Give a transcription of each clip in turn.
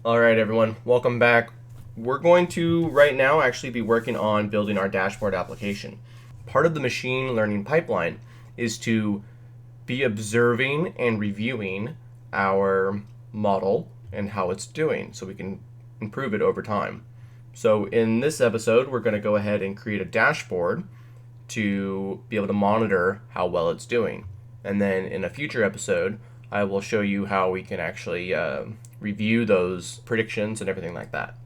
All right, everyone, welcome back. We're going to right now actually be working on building our dashboard application. Part of the machine learning pipeline is to be observing and reviewing our model and how it's doing so we can improve it over time. So in this episode, we're going to go ahead and create a dashboard to be able to monitor how well it's doing. And then in a future episode, I will show you how we can actually review those predictions and everything like that.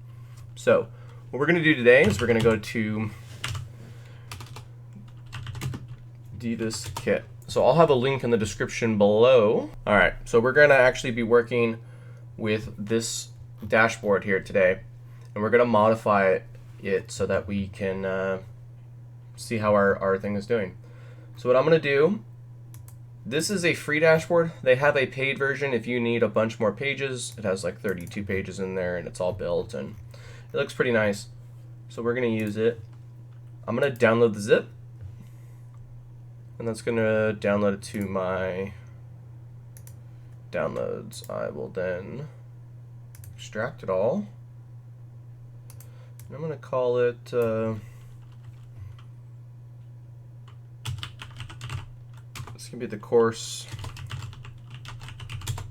So what we're going to do today is we're going to go to Divas Kit. So I'll have a link in the description below. All right, so we're going to actually be working with this dashboard here today, and we're going to modify it so that we can see how our thing is doing. So what I'm going to do, this is a free dashboard. They have a paid version if you need a bunch more pages. It has like 32 pages in there and it's all built and it looks pretty nice. So we're going to use it. I'm going to download the zip and that's going to download it to my downloads. I will then extract it all. And I'm going to call it this can be the course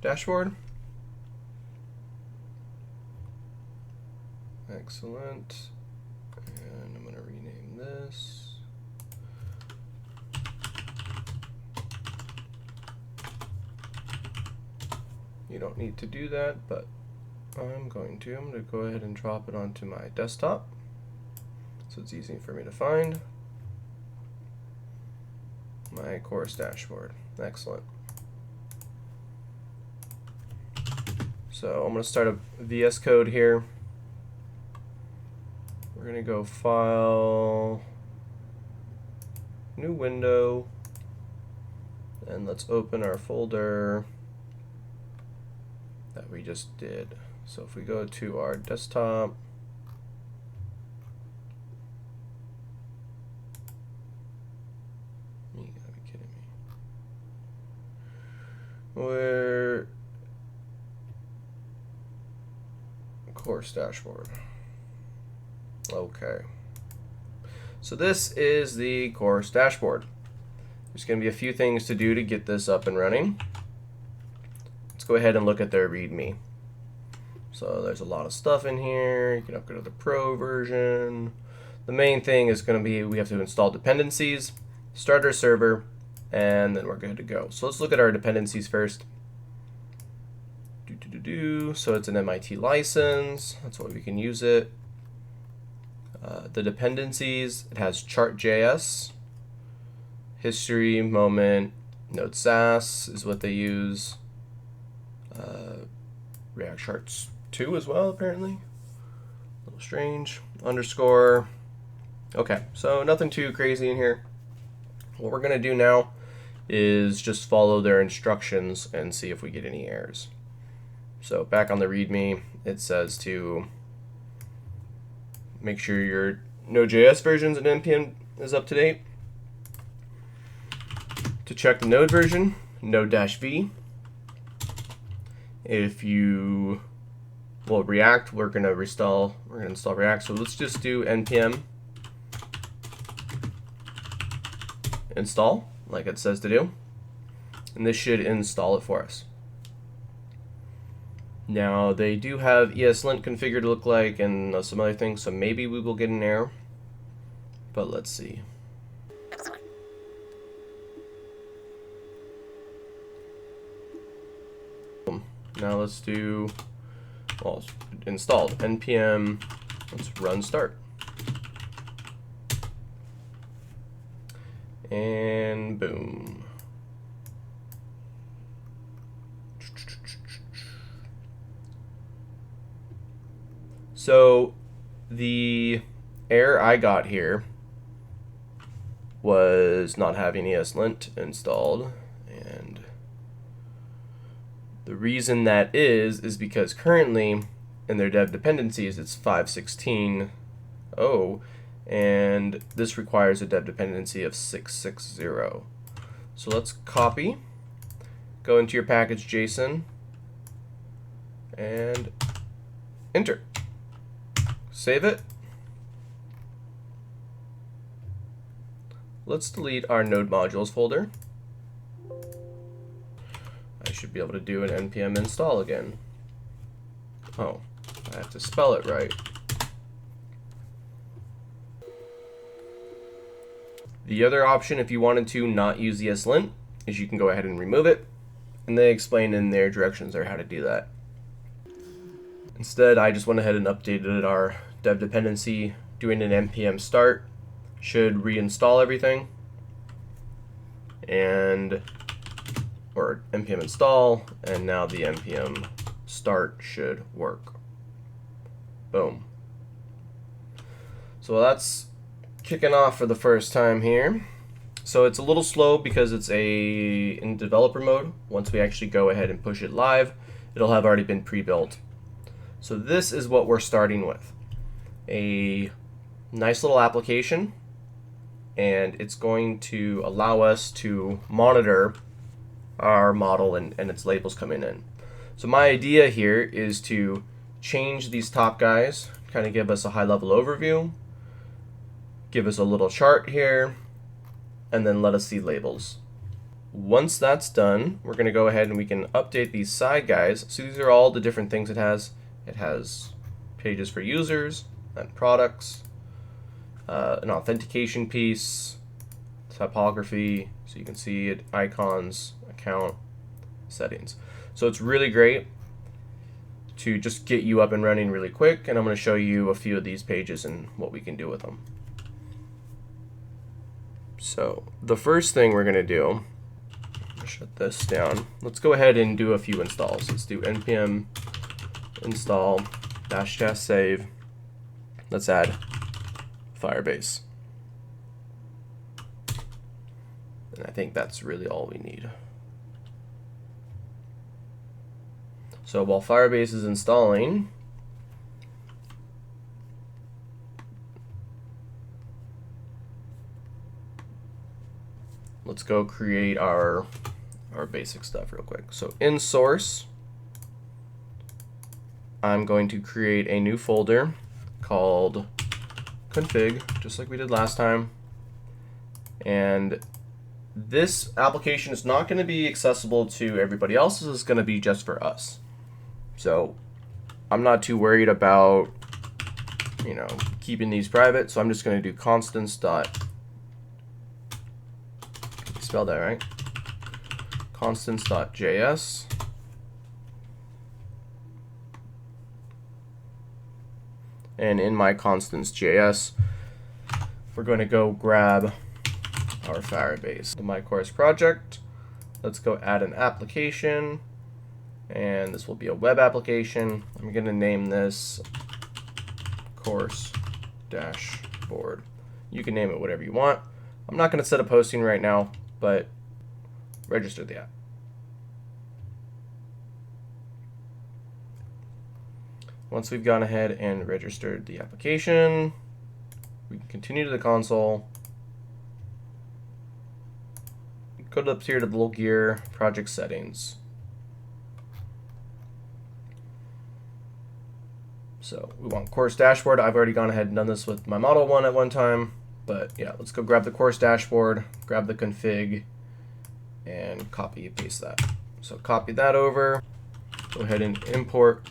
dashboard. Excellent. And I'm going to rename this. You don't need to do that, but I'm going to go ahead and drop it onto my desktop so it's easy for me to find. My course dashboard. Excellent. So I'm going to start a VS Code here. We're going to go File, New Window, and let's open our folder that we just did. So if we go to our desktop, you gotta be kidding me. We're course dashboard. Okay. So this is the course dashboard. There's going to be a few things to do to get this up and running. Let's go ahead and look at their README. So there's a lot of stuff in here. You can upgrade to the Pro version. The main thing is going to be we have to install dependencies, start our server, and then we're good to go. So let's look at our dependencies first. So it's an MIT license. That's why we can use it. The dependencies, it has chart.js, history, moment, node sass is what they use. React charts 2 as well, apparently. A little strange. Underscore. Okay, so nothing too crazy in here. What we're going to do now is just follow their instructions and see if we get any errors. So back on the README, it says to make sure your Node.js versions and npm is up to date. To check the node version, node-v. If you React, we're gonna install React. So let's just do npm install like it says to do, and this should install it for us. Now they do have ESLint configured to look like and some other things, so maybe we will get an error, but let's see. Now let's do, well, installed npm, let's run start. And boom. So the error I got here was not having ESLint installed, and the reason that is because currently in their dev dependencies it's 5.16.0 and this requires a dev dependency of 6.6.0. So let's copy, go into your package JSON, and enter. Save it. Let's delete our node modules folder. I should be able to do an npm install again. Oh, I have to spell it right. The other option, if you wanted to not use the ESLint, is you can go ahead and remove it, and they explain in their directions there how to do that. Instead, I just went ahead and updated our dev dependency, doing an npm start. Should reinstall everything, and or npm install, and now the npm start should work. Boom. So that's kicking off for the first time here. So it's a little slow because it's in developer mode. Once we actually go ahead and push it live, it'll have already been pre-built. So this is what we're starting with. A nice little application, and it's going to allow us to monitor our model and its labels coming in. So my idea here is to change these top guys, kind of give us a high level overview, give us a little chart here, and then let us see labels. Once that's done, we're going to go ahead and we can update these side guys. So these are all the different things it has. It has pages for users and products, an authentication piece, typography, so you can see it, icons, account, settings. So it's really great to just get you up and running really quick, and I'm going to show you a few of these pages and what we can do with them. So the first thing we're going to do, shut this down. Let's go ahead and do a few installs. Let's do npm install -, save. Let's add Firebase. And I think that's really all we need. So while Firebase is installing, let's go create our basic stuff real quick. So in source, I'm going to create a new folder called config, just like we did last time. And this application is not going to be accessible to everybody else. This is going to be just for us. So I'm not too worried about, keeping these private. So I'm just going to do constants dot, spell that right, constants.js. And in my constants.js, we're going to go grab our Firebase. In my course project, let's go add an application, and this will be a web application. I'm going to name this course dashboard. You can name it whatever you want. I'm not going to set a posting right now, but register the app. Once we've gone ahead and registered the application, we can continue to the console, go up here to the little gear, project settings. So we want course dashboard. I've already gone ahead and done this with my model one at one time, but yeah, let's go grab the course dashboard, grab the config, and copy and paste that. So copy that over, go ahead and import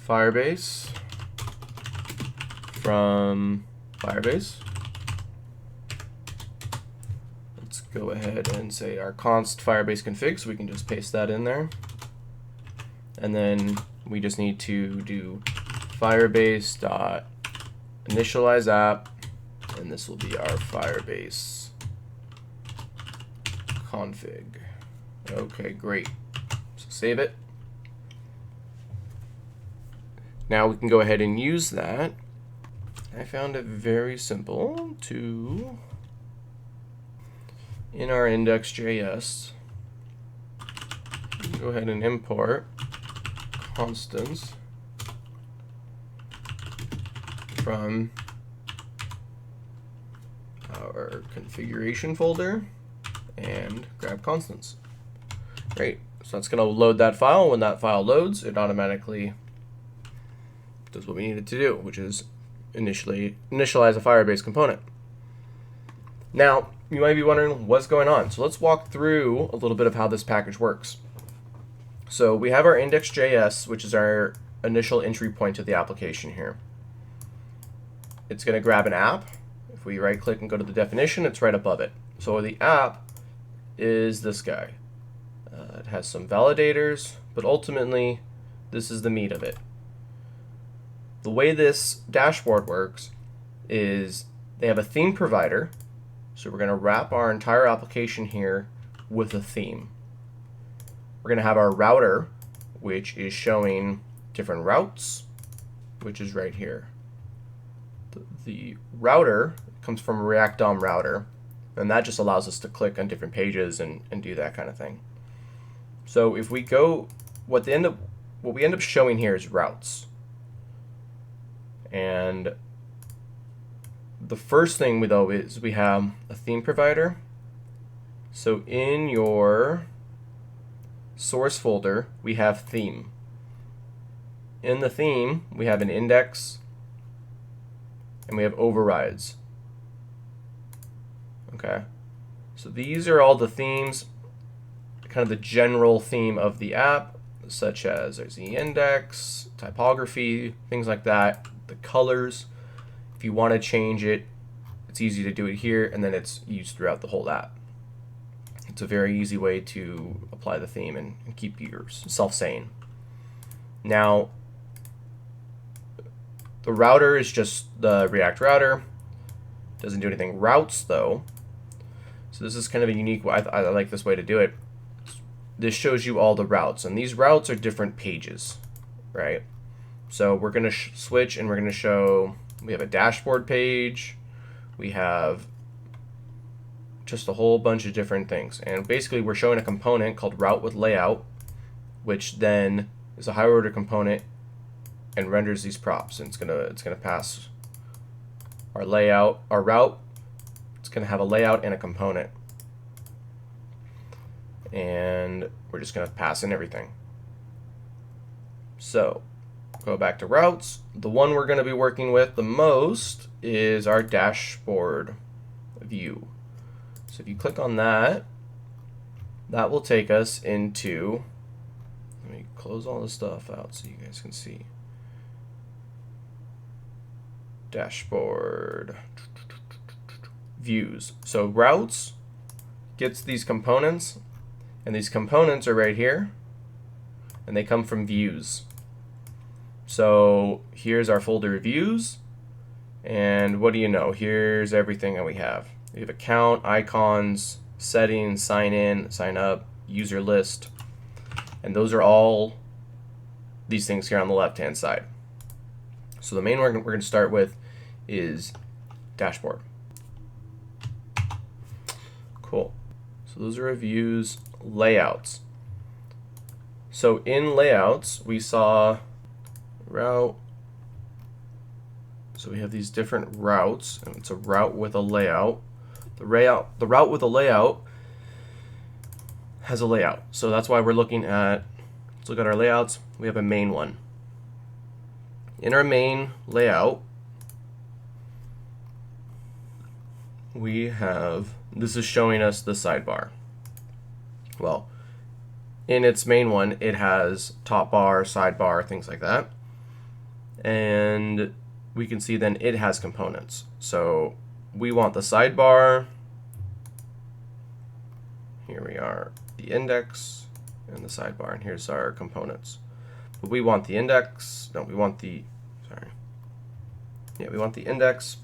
Firebase from Firebase. Let's go ahead and say our const Firebase config, so we can just paste that in there. And then we just need to do Firebase dot initialize app, and this will be our Firebase config. Okay, great. So save it. Now we can go ahead and use that. I found it very simple to, in our index.js, go ahead and import constants from our configuration folder and grab constants. Great. So that's going to load that file. When that file loads, it automatically does what we need it to do, which is initialize a Firebase component. Now, you might be wondering what's going on. So let's walk through a little bit of how this package works. So we have our index.js, which is our initial entry point to the application here. It's going to grab an app. If we right click and go to the definition, it's right above it. So the app is this guy. It has some validators, but ultimately this is the meat of it. The way this dashboard works is they have a theme provider. So we're going to wrap our entire application here with a theme. We're going to have our router, which is showing different routes, which is right here. The router comes from a React DOM router, and that just allows us to click on different pages and do that kind of thing. So if we go, what we end up showing here is routes. And the first thing we have a theme provider. So in your source folder, we have theme. In the theme, we have an index, and we have overrides. Okay, so these are all the themes, kind of the general theme of the app, such as there's the index, typography, things like that, the colors. If you want to change it, it's easy to do it here, and then it's used throughout the whole app. It's a very easy way to apply the theme and keep yourself sane. Now, the router is just the React router. Doesn't do anything. Routes, though. So this is kind of a unique way. I like this way to do it. This shows you all the routes, and these routes are different pages, right? So we're going to switch, and we're going to show, we have a dashboard page. We have just a whole bunch of different things. And basically, we're showing a component called route with layout, which then is a higher order component and renders these props. And it's gonna pass our layout, our route. It's gonna have a layout and a component, and we're just gonna pass in everything. So go back to routes. The one we're gonna be working with the most is our dashboard view. So if you click on that, that will take us into, let me close all this stuff out so you guys can see. Dashboard views. So routes gets these components, and these components are right here, and they come from views. So here's our folder views, and what do you know? Here's everything that we have. We have account, icons, settings, sign in, sign up, user list, and those are all these things here on the left hand side. So the main one we're going to start with is dashboard. Cool. So those are our views, layouts. So in layouts, we saw route. So we have these different routes, and it's a route with a layout. The route with a layout has a layout. So that's why we're looking at, let's look at our layouts. We have a main one. In our main layout, we have, this is showing us the sidebar. Well, in its main one, it has top bar, sidebar, things like that. And we can see then it has components. So we want the sidebar. Here we are, the index and the sidebar, and here's our components. But we want the index, no, we want the, sorry. Yeah, we want the index.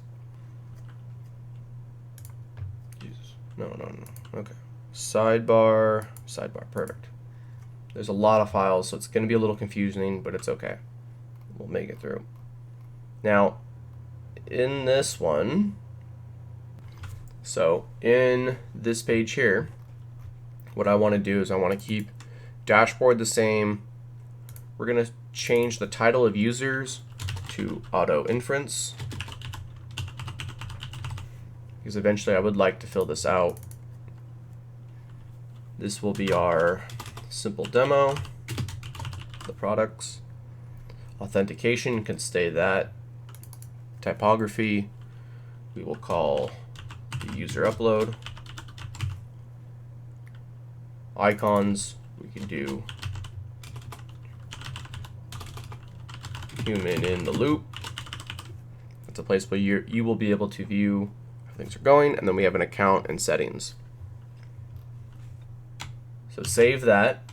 Jesus, no, okay. Sidebar, perfect. There's a lot of files, so it's gonna be a little confusing, but it's okay. We'll make it through. Now, in this one, so in this page here, what I want to do is I want to keep dashboard the same. We're going to change the title of users to auto inference, because eventually I would like to fill this out. This will be our simple demo, the products. Authentication can stay that. Typography, we will call the user upload. Icons, we can do human in the loop. That's a place where you will be able to view how things are going, and then we have an account and settings. So save that,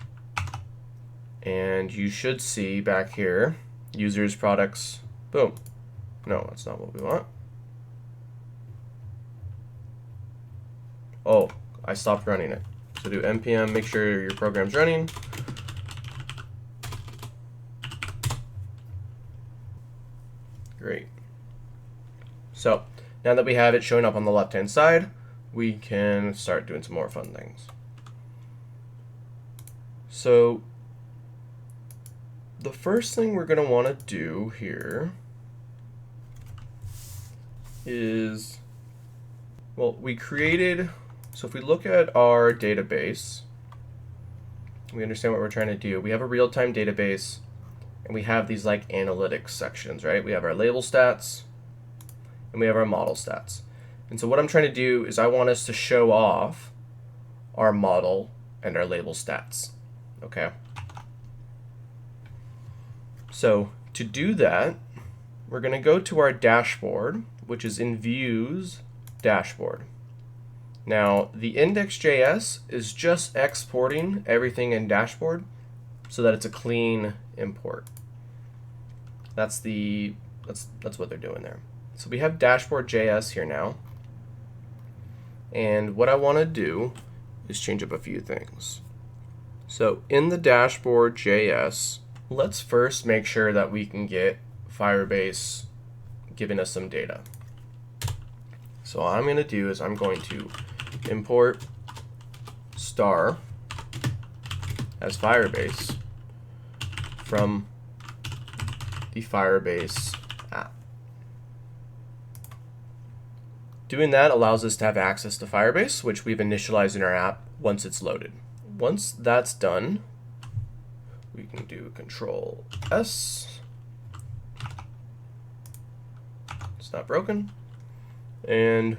and you should see back here, users, products, boom. No, that's not what we want. Oh, I stopped running it. So do npm, make sure your program's running. Great. So now that we have it showing up on the left-hand side, we can start doing some more fun things. So the first thing we're going to want to do here is, well, we created, so if we look at our database, we understand what we're trying to do. We have a real-time database, and we have these like analytics sections, right? We have our label stats, and we have our model stats. And so what I'm trying to do is I want us to show off our model and our label stats, okay? So to do that, we're going to go to our dashboard, which is in Views, Dashboard. Now, the index.js is just exporting everything in dashboard so that it's a clean import. That's what they're doing there. So we have dashboard.js here now. And what I want to do is change up a few things. So in the dashboard.js, let's first make sure that we can get Firebase giving us some data. So what I'm going to do is I'm going to import star as Firebase from the Firebase app. Doing that allows us to have access to Firebase, which we've initialized in our app once it's loaded. Once that's done, we can do Control S. It's not broken. And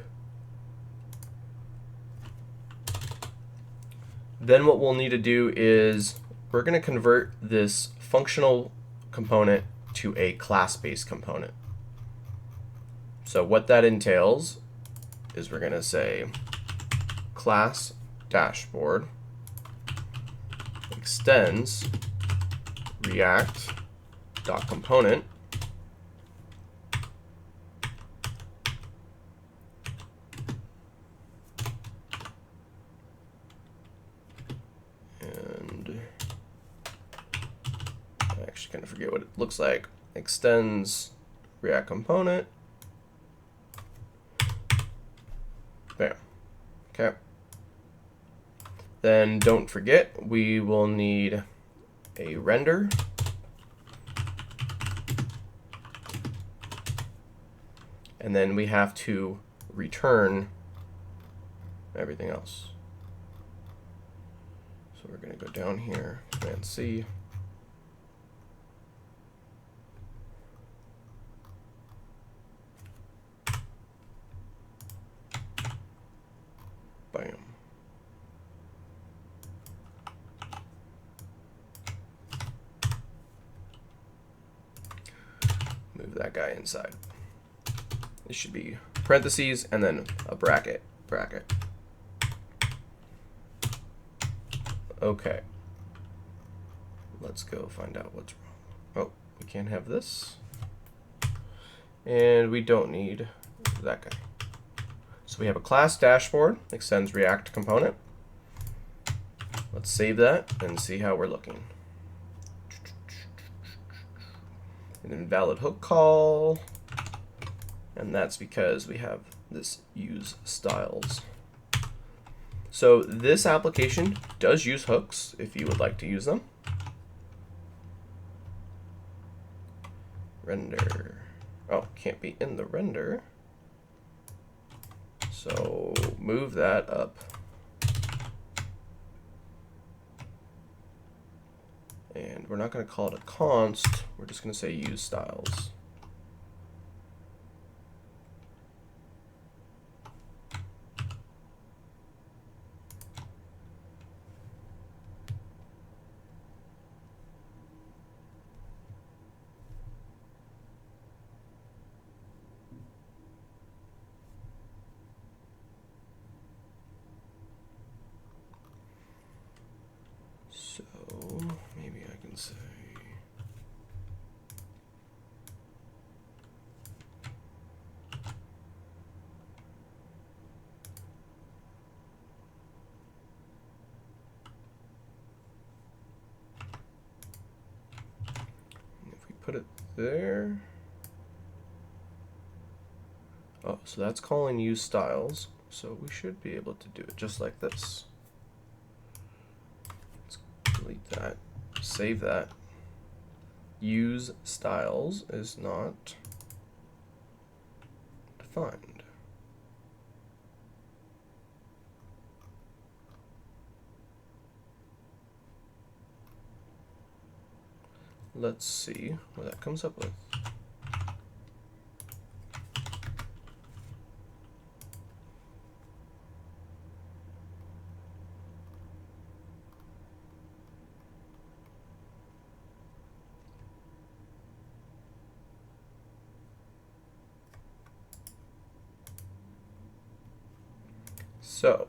then what we'll need to do is we're going to convert this functional component to a class-based component. So what that entails is we're going to say class dashboard extends react.component and I actually kind of forget what it looks like. Extends React component. Bam. Okay. Then don't forget, we will need a render. And then we have to return everything else. So we're going to go down here, Command C. Bam. Move that guy inside. It should be parentheses and then a bracket. Okay. Let's go find out what's wrong. Oh, we can't have this. And we don't need that guy. So we have a class dashboard, extends React component. Let's save that and see how we're looking. An invalid hook call. And that's because we have this use styles. So this application does use hooks if you would like to use them. Render. Oh, can't be in the render. So move that up. And And we're not going to call it a const. We're just going to say use styles. So maybe I can say if we put it there. Oh, so that's calling use styles. So we should be able to do it just like this. Let's delete that, save that. Use styles is not defined. Let's see what that comes up with. So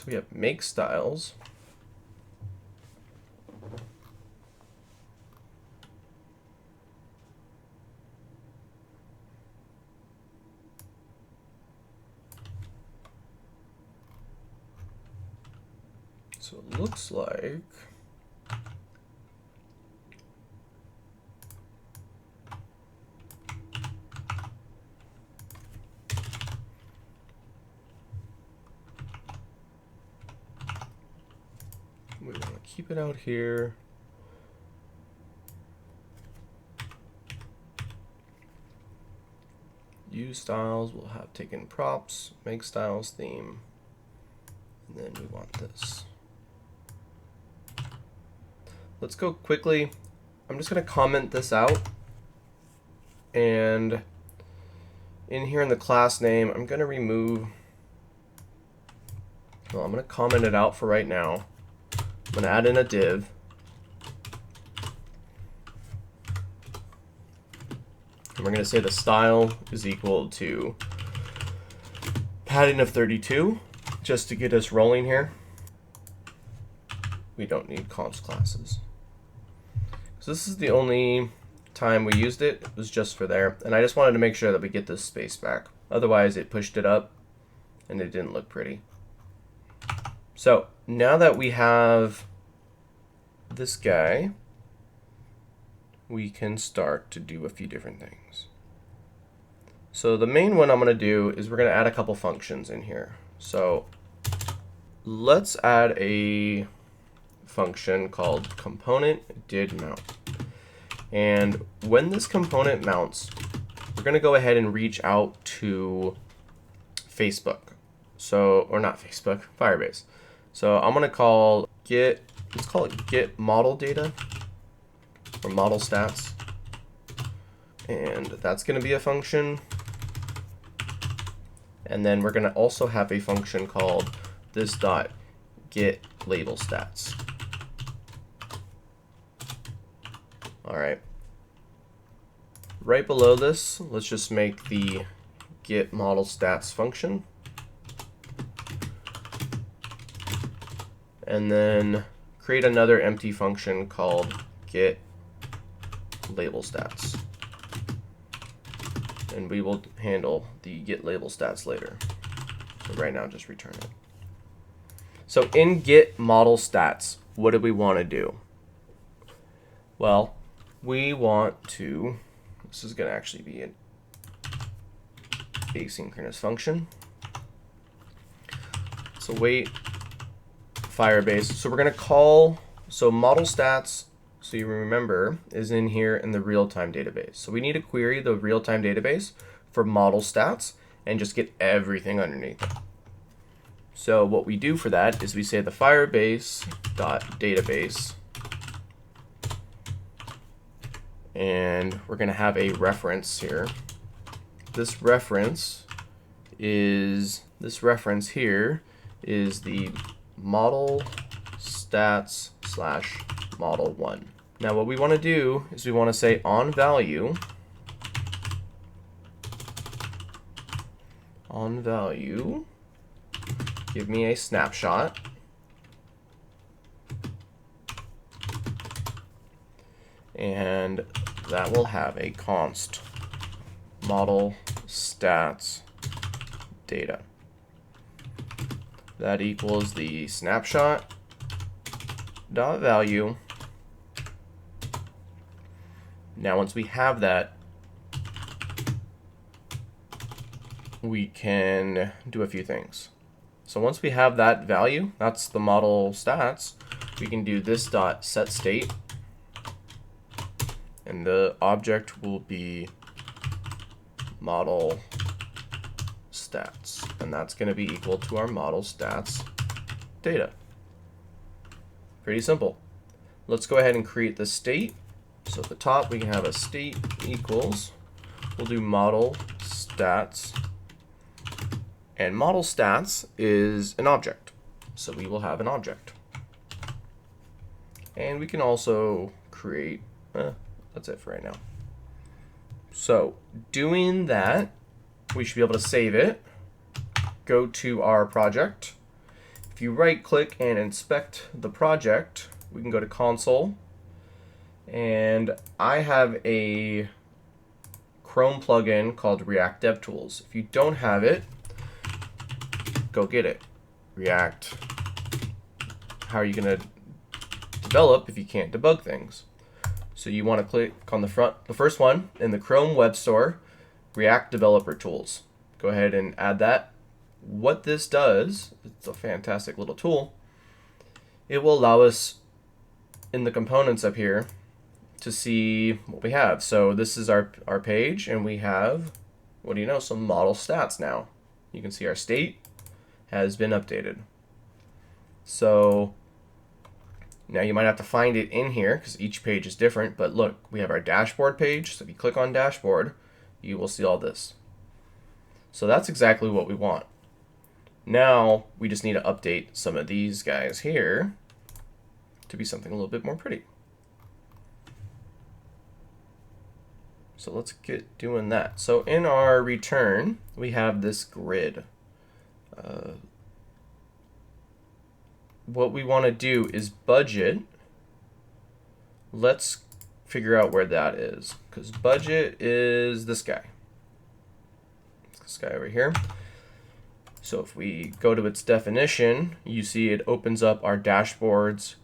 we have make styles. So it looks like we want to keep it out here. Use styles, we'll have taken props, make styles theme, and then we want this. Let's go quickly. I'm just going to comment this out. And in here in the class name, I'm going to remove, well, I'm going to comment it out for right now. I'm going to add in a div. And we're going to say the style is equal to padding of 32, just to get us rolling here. We don't need const classes. So this is the only time we used it. It was just for there. And I just wanted to make sure that we get this space back. Otherwise, it pushed it up and it didn't look pretty. So now that we have this guy, we can start to do a few different things. So the main one I'm going to do is we're going to add a couple functions in here. So let's add a function called component did mount. And when this component mounts, we're going to go ahead and reach out to Facebook. So, or not Facebook, Firebase. So I'm going to call get, let's call it get model data or model stats. And that's going to be a function. And then we're going to also have a function called this dot get label stats. All right. Right below this, let's just make the get model stats function. And then create another empty function called get label stats. And we will handle the get label stats later. So right now, just return it. So in get model stats, what do we want to do? Well, we want to, this is going to actually be an asynchronous function. So wait, Firebase. So we're going to call, so model stats so you remember, is in here in the real-time database. So we need to query the real-time database for model stats and just get everything underneath it. So what we do for that is we say the Firebase.database, and we're going to have a reference here. This reference here is the model stats / model 1. Now what we want to do is we want to say on value, give me a snapshot, and that will have a const model stats data. That equals the snapshot dot value. Now once we have that, we can do a few things. So once we have that value, that's the model stats, we can do this dot set state, and the object will be model stats, and that's going to be equal to our model stats data. Pretty simple. Let's go ahead and create the state. So at the top we can have a state equals, we'll do model stats, and model stats is an object, so we will have an object. And we can also create, that's it for right now. So doing that, we should be able to save it, go to our project. If you right click and inspect the project, we can go to console, and I have a Chrome plugin called React DevTools. If you don't have it, go get it. React, how are you going to develop if you can't debug things? So you want to click on the first one in the Chrome Web Store, React Developer Tools. Go ahead and add that. What this does, it's a fantastic little tool. It will allow us in the components up here to see what we have. So this is our page, and we have, what do you know, some model stats now. You can see our state has been updated. So now you might have to find it in here because each page is different, but look, we have our dashboard page. So if you click on dashboard, you will see all this. So that's exactly what we want. Now we just need to update some of these guys here to be something a little bit more pretty. So let's get doing that. So in our return, we have this grid. What we want to do is budget. Let's figure out where that is, because budget is this guy. This guy over here. So if we go to its definition, you see it opens up our dashboard's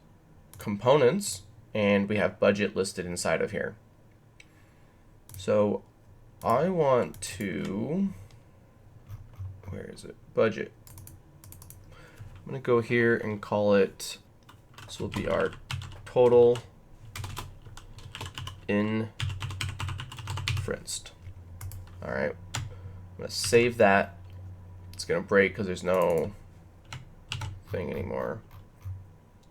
components, and we have budget listed inside of here. So I want to, where is it? Budget. I'm going to go here and call it, this will be our total inferenced. All right, I'm going to save that. It's going to break because there's no thing anymore.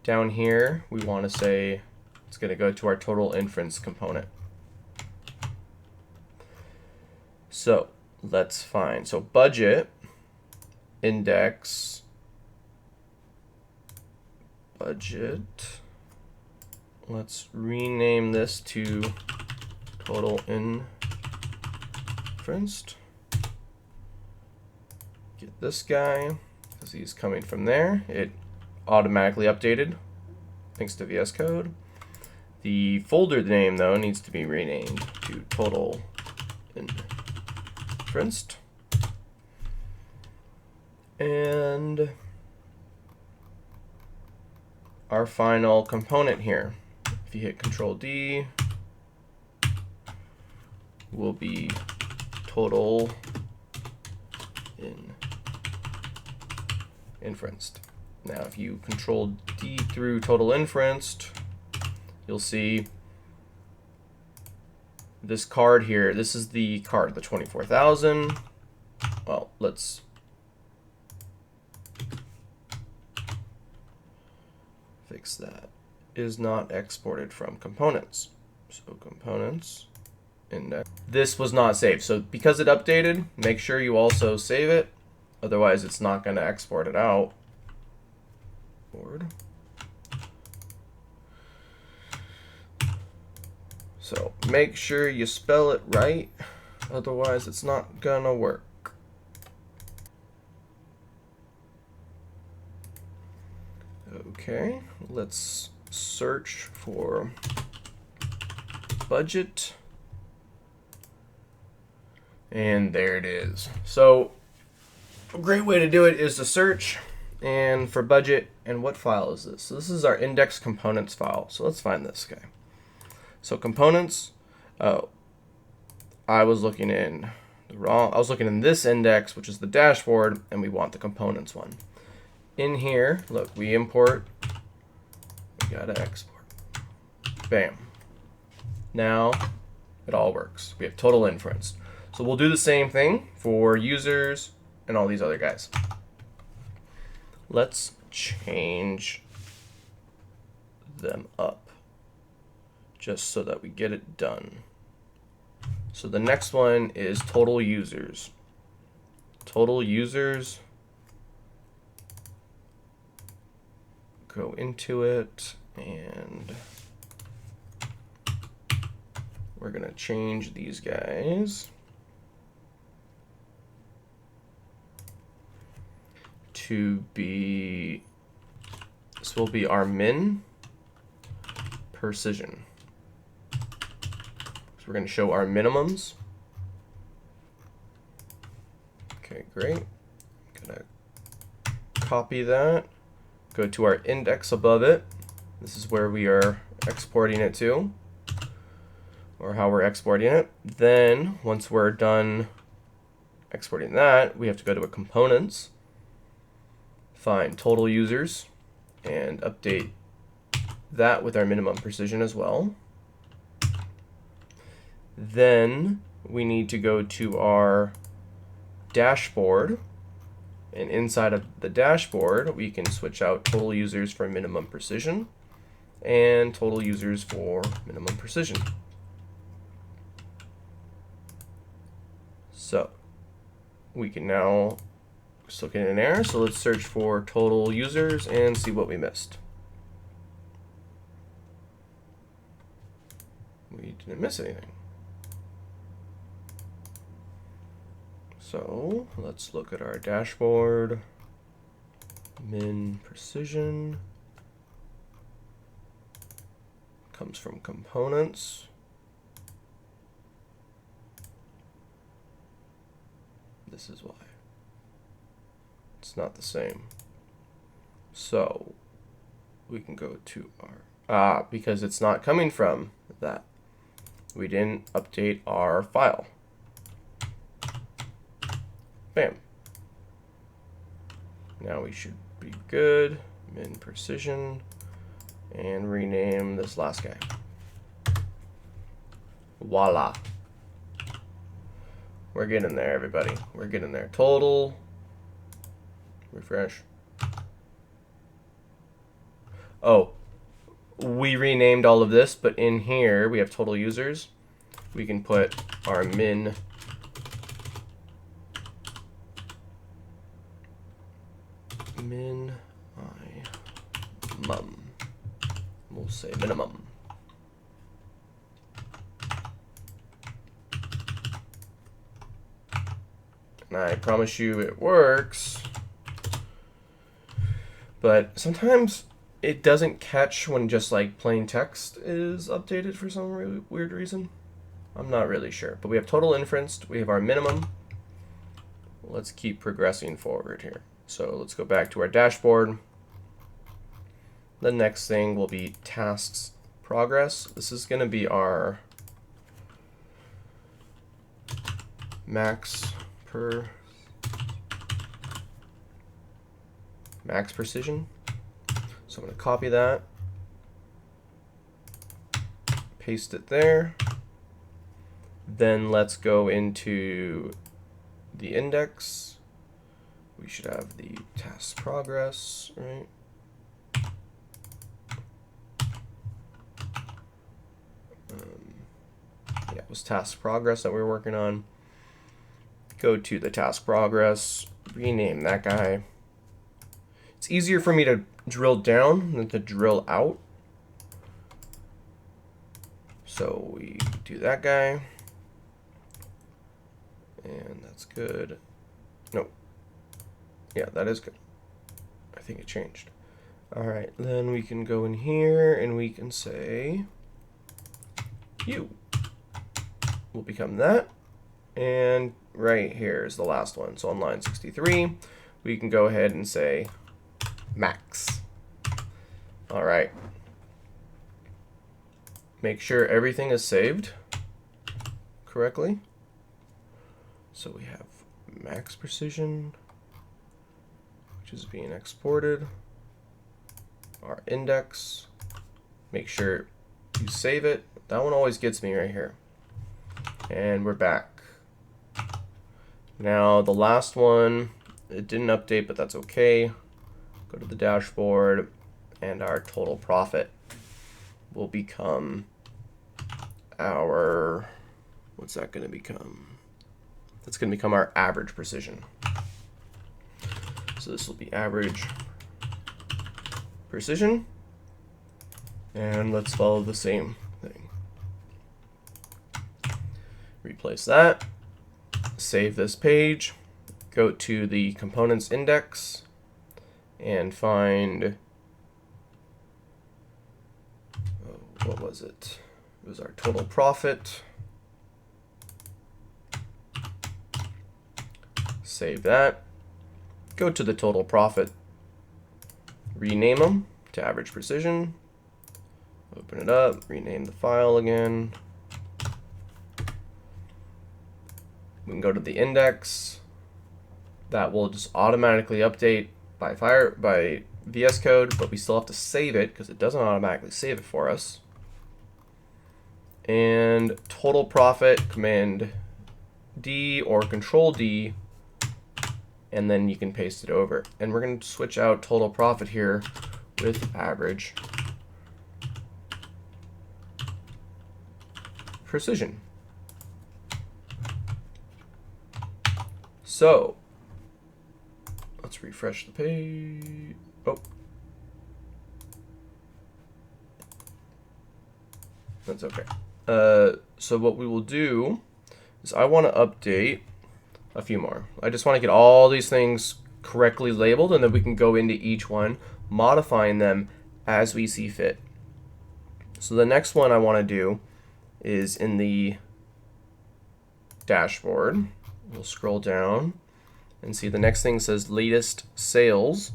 Down here, we want to say it's going to go to our total inference component. So let's find, so budget, index, budget. Let's rename this to total inferenced. Get this guy, because he's coming from there. It automatically updated thanks to VS Code. The folder name, though, needs to be renamed to total inferenced. And our final component here, if you hit Control D, will be total inferenced. Now if you Control D through total inferenced, you'll see this card here. This is the card, the 24,000. Well, let's fix that. Is not exported from components. So components, index. This was not saved. So because it updated, make sure you also save it. Otherwise, it's not going to export it out. So make sure you spell it right. Otherwise, it's not going to work. Okay, let's search for budget. And there it is. So a great way to do it is to search and for budget. And what file is this? So this is our index components file. So let's find this guy. So components, I was looking in this index, which is the dashboard, and we want the components one. In here, look, we import, we gotta export. Bam. Now it all works. We have total inference. So we'll do the same thing for users and all these other guys. Let's change them up just so that we get it done. So the next one is total users. Total users. Go into it, and we're gonna change these guys to be, this will be our min precision. So we're gonna show our minimums. Okay, great. Gonna copy that. Go to our index above it. This is where we are exporting it to, or how we're exporting it. Then, once we're done exporting that, we have to go to a components, find total users, and update that with our minimum precision as well. Then we need to go to our dashboard. And inside of the dashboard, we can switch out total users for minimum precision and total users for minimum precision. So we can now still get an error. So let's search for total users and see what we missed. We didn't miss anything. So let's look at our dashboard, min precision, comes from components. This is why. It's not the same. So we can go to our, because it's not coming from that. We didn't update our file. Bam. Now we should be good. Min precision. And rename this last guy. Voila. We're getting there, everybody. We're getting there. Total. Refresh. Oh, we renamed all of this, but in here we have total users. We can put our min mum. We'll say minimum. And I promise you it works. But sometimes it doesn't catch when just like plain text is updated for some really weird reason. I'm not really sure. But we have total inferenced. We have our minimum. Let's keep progressing forward here. So let's go back to our dashboard. The next thing will be tasks progress. This is going to be our max precision. So I'm going to copy that, paste it there. Then let's go into the index. We should have the task progress, right? Yeah, it was task progress that we were working on. Go to the task progress, rename that guy. It's easier for me to drill down than to drill out. So we do that guy. And that's good. No. Yeah, that is good. I think it changed. All right, then we can go in here and we can say you will become that. And right here is the last one. So on line 63, we can go ahead and say max. All right. Make sure everything is saved correctly. So we have max precision, which is being exported. Our index. Make sure you save it. That one always gets me right here. And we're back. Now the last one, it didn't update, but that's okay. Go to the dashboard, and our total profit will become our, what's that going to become? That's going to become our average precision. So this will be average precision. And let's follow the same thing. Replace that. Save this page. Go to the components index and find, what was it? It was our total profit. Save that. Go to the total profit. Rename them to average precision. Open it up. Rename the file again. We can go to the index. That will just automatically update by VS Code, but we still have to save it because it doesn't automatically save it for us. And total profit, Command D or Control D, and then you can paste it over. And we're going to switch out total profit here with average precision. So let's refresh the page. Oh, that's okay. So what we will do is I want to update a few more. I just want to get all these things correctly labeled, and then we can go into each one, modifying them as we see fit. So the next one I want to do is in the dashboard. We'll scroll down and see the next thing says latest sales.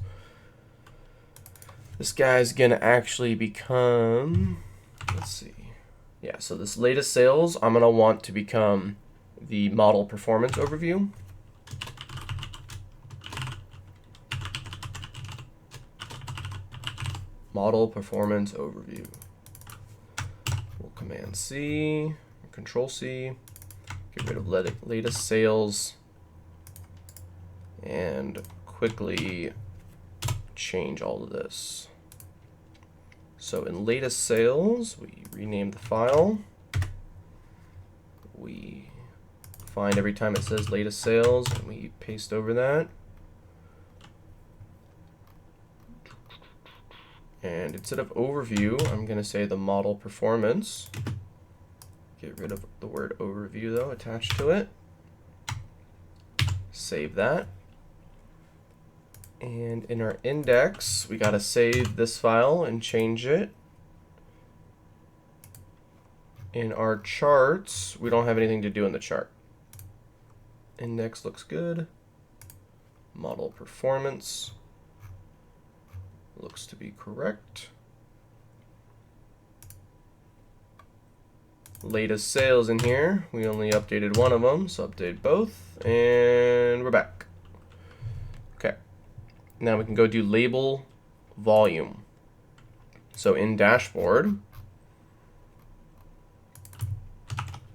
This guy's gonna actually become, let's see. Yeah, so this latest sales, I'm gonna want to become the model performance overview. Model performance overview. We'll Command C, or Control C. Get rid of latest sales and quickly change all of this. So in latest sales, we rename the file. We find every time it says latest sales and we paste over that. And instead of overview, I'm going to say the model performance. Get rid of the word overview though, attached to it. Save that. And in our index, we gotta save this file and change it. In our charts, we don't have anything to do in the chart. Index looks good. Model performance looks to be correct. Latest sales in here, we only updated one of them, so update both, and we're back. Okay, now we can go do label volume. So in dashboard,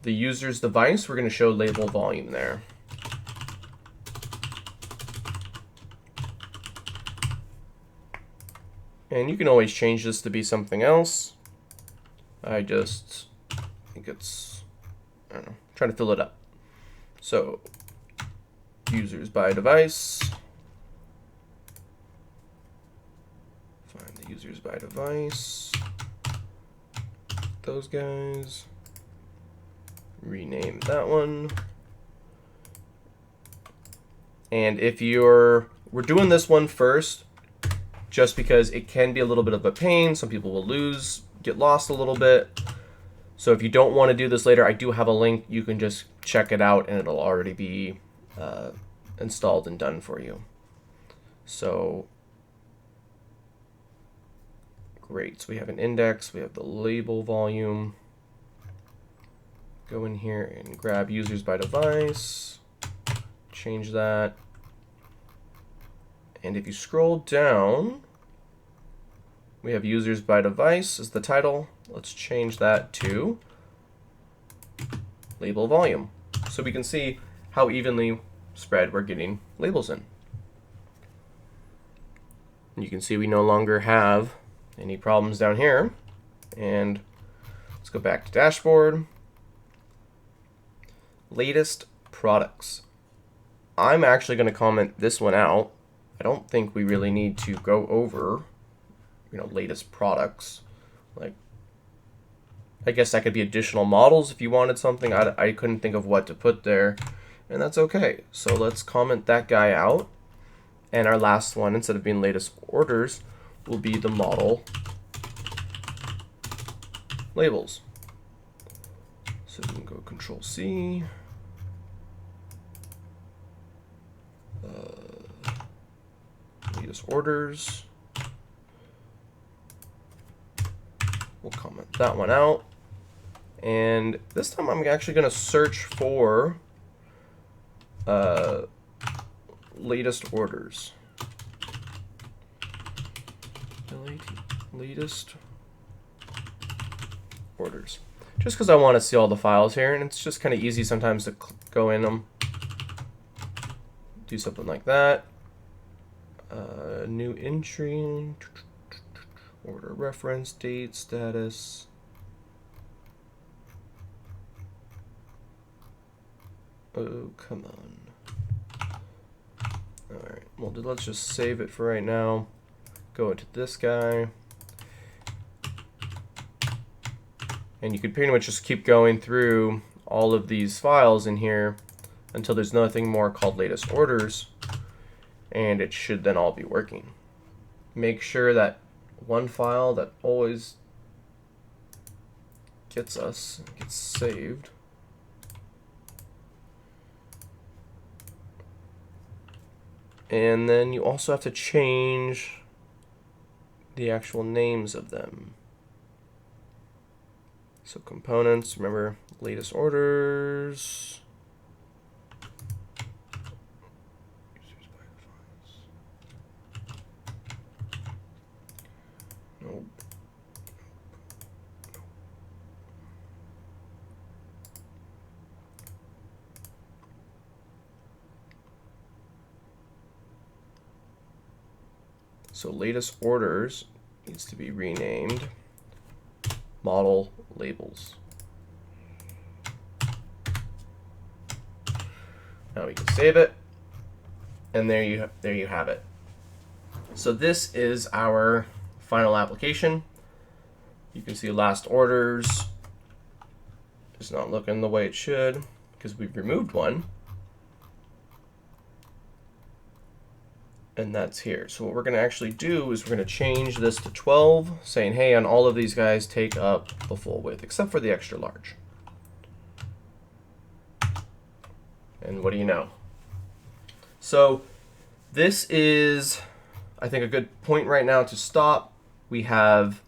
the user's device, we're going to show label volume there. And you can always change this to be something else. I think it's, I don't know, trying to fill it up. So users by device. Find the users by device. Those guys. Rename that one. And if we're doing this one first, just because it can be a little bit of a pain. Some people will get lost a little bit. So if you don't want to do this later, I do have a link. You can just check it out and it'll already be installed and done for you. So great. So we have an index. We have the label volume. Go in here and grab users by device. Change that. And if you scroll down, we have users by device as the title. Let's change that to label volume. So we can see how evenly spread we're getting labels in. And you can see we no longer have any problems down here. And let's go back to dashboard. Latest products. I'm actually going to comment this one out. I don't think we really need to go over, latest products. Like, I guess that could be additional models if you wanted something. I couldn't think of what to put there, and that's okay. So let's comment that guy out. And our last one, instead of being latest orders, will be the model labels. So we can go Control C. Latest orders. We'll comment that one out. And this time I'm actually going to search for latest orders. Latest orders. Just because I want to see all the files here, and it's just kind of easy sometimes to go in them. Do something like that. New entry, order reference, date, status. Oh, come on. All right, well, let's just save it for right now. Go into this guy. And you could pretty much just keep going through all of these files in here until there's nothing more called latest orders. And it should then all be working. Make sure that one file that always gets saved. And then you also have to change the actual names of them. So components, remember, latest orders. Nope. So latest orders needs to be renamed model labels. Now we can save it, and there you have it. So this is our final application. You can see last orders is not looking the way it should because we've removed one. And that's here. So what we're going to actually do is we're going to change this to 12, saying, hey, on all of these guys, take up the full width, except for the extra large. And what do you know? So this is, I think, a good point right now to stop. We have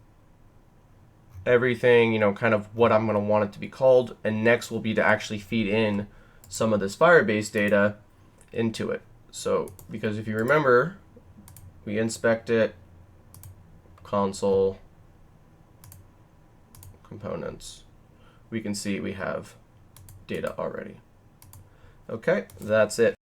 everything, kind of what I'm going to want it to be called. And next will be to actually feed in some of this Firebase data into it. So, because if you remember, we inspect it, console, components, we can see we have data already. Okay, that's it.